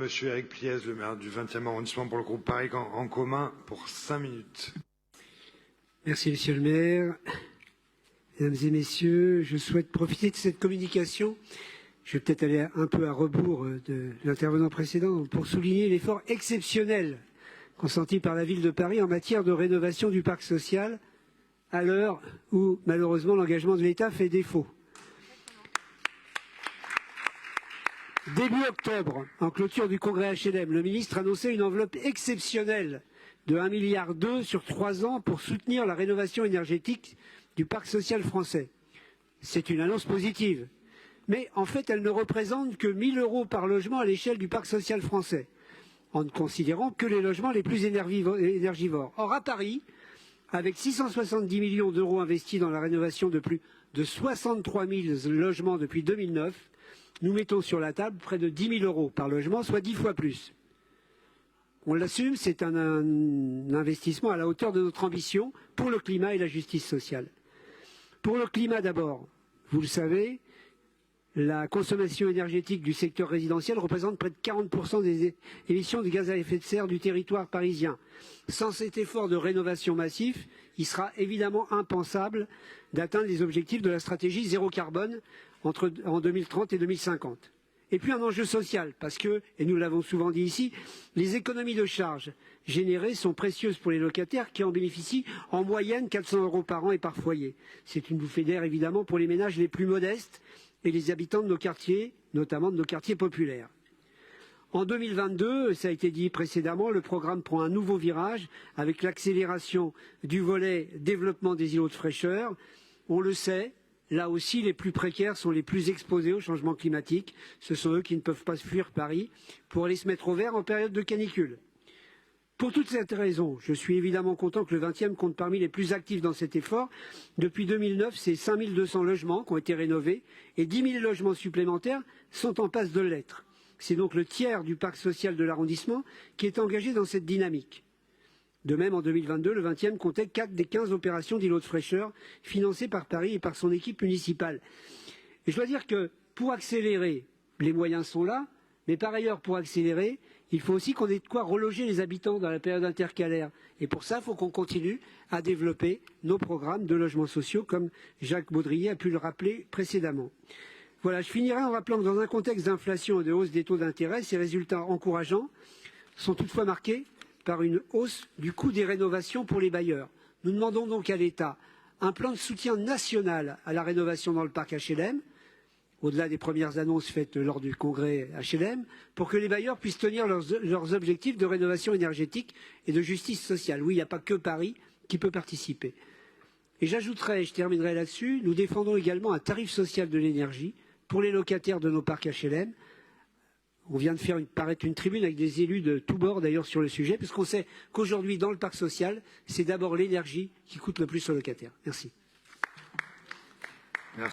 Monsieur Éric Pliez, le maire du 20e arrondissement pour le groupe Paris en commun pour 5 minutes. Merci Monsieur le maire. Mesdames et messieurs, je souhaite profiter de cette communication. Je vais peut-être aller un peu à rebours de l'intervenant précédent pour souligner l'effort exceptionnel consenti par la ville de Paris en matière de rénovation du parc social à l'heure où malheureusement l'engagement de l'État fait défaut. Début octobre, en clôture du congrès HLM, le ministre annonçait une enveloppe exceptionnelle de 1,2 milliard sur 3 ans pour soutenir la rénovation énergétique du parc social français. C'est une annonce positive. Mais en fait, elle ne représente que 1 000 € par logement à l'échelle du parc social français, en ne considérant que les logements les plus énergivores. Or, à Paris, avec 670 millions d'euros investis dans la rénovation de plus de 63 000 logements depuis 2009, nous mettons sur la table près de 10 000 € par logement, soit 10 fois plus. On l'assume, c'est un investissement à la hauteur de notre ambition pour le climat et la justice sociale. Pour le climat d'abord, vous le savez, la consommation énergétique du secteur résidentiel représente près de 40% des émissions de gaz à effet de serre du territoire parisien. Sans cet effort de rénovation massif, il sera évidemment impensable d'atteindre les objectifs de la stratégie zéro carbone en 2030 et 2050. Et puis un enjeu social, parce que, et nous l'avons souvent dit ici, les économies de charges générées sont précieuses pour les locataires qui en bénéficient en moyenne 400 € par an et par foyer. C'est une bouffée d'air évidemment pour les ménages les plus modestes et les habitants de nos quartiers, notamment de nos quartiers populaires. En 2022, ça a été dit précédemment, le programme prend un nouveau virage avec l'accélération du volet développement des îlots de fraîcheur. On le sait, là aussi, les plus précaires sont les plus exposés au changement climatique. Ce sont eux qui ne peuvent pas fuir Paris pour aller se mettre au vert en période de canicule. Pour toutes ces raisons, je suis évidemment content que le 20e compte parmi les plus actifs dans cet effort. Depuis 2009, c'est 5 200 logements qui ont été rénovés et 10 000 logements supplémentaires sont en passe de l'être. C'est donc le tiers du parc social de l'arrondissement qui est engagé dans cette dynamique. De même, en 2022, le 20e comptait 4 des 15 opérations d'îlots de fraîcheur financées par Paris et par son équipe municipale. Et je dois dire que pour accélérer, les moyens sont là, mais par ailleurs, pour accélérer, il faut aussi qu'on ait de quoi reloger les habitants dans la période intercalaire. Et pour ça, il faut qu'on continue à développer nos programmes de logements sociaux, comme Jacques Baudrier a pu le rappeler précédemment. Voilà, je finirai en rappelant que dans un contexte d'inflation et de hausse des taux d'intérêt, ces résultats encourageants sont toutefois marqués par une hausse du coût des rénovations pour les bailleurs. Nous demandons donc à l'État un plan de soutien national à la rénovation dans le parc HLM, au-delà des premières annonces faites lors du congrès HLM, pour que les bailleurs puissent tenir leurs objectifs de rénovation énergétique et de justice sociale. Oui, il n'y a pas que Paris qui peut participer. Et j'ajouterai, et je terminerai là-dessus, nous défendons également un tarif social de l'énergie pour les locataires de nos parcs HLM. On vient de faire paraître une tribune avec des élus de tous bords d'ailleurs sur le sujet, puisqu'on sait qu'aujourd'hui, dans le parc social, c'est d'abord l'énergie qui coûte le plus aux locataires. Merci.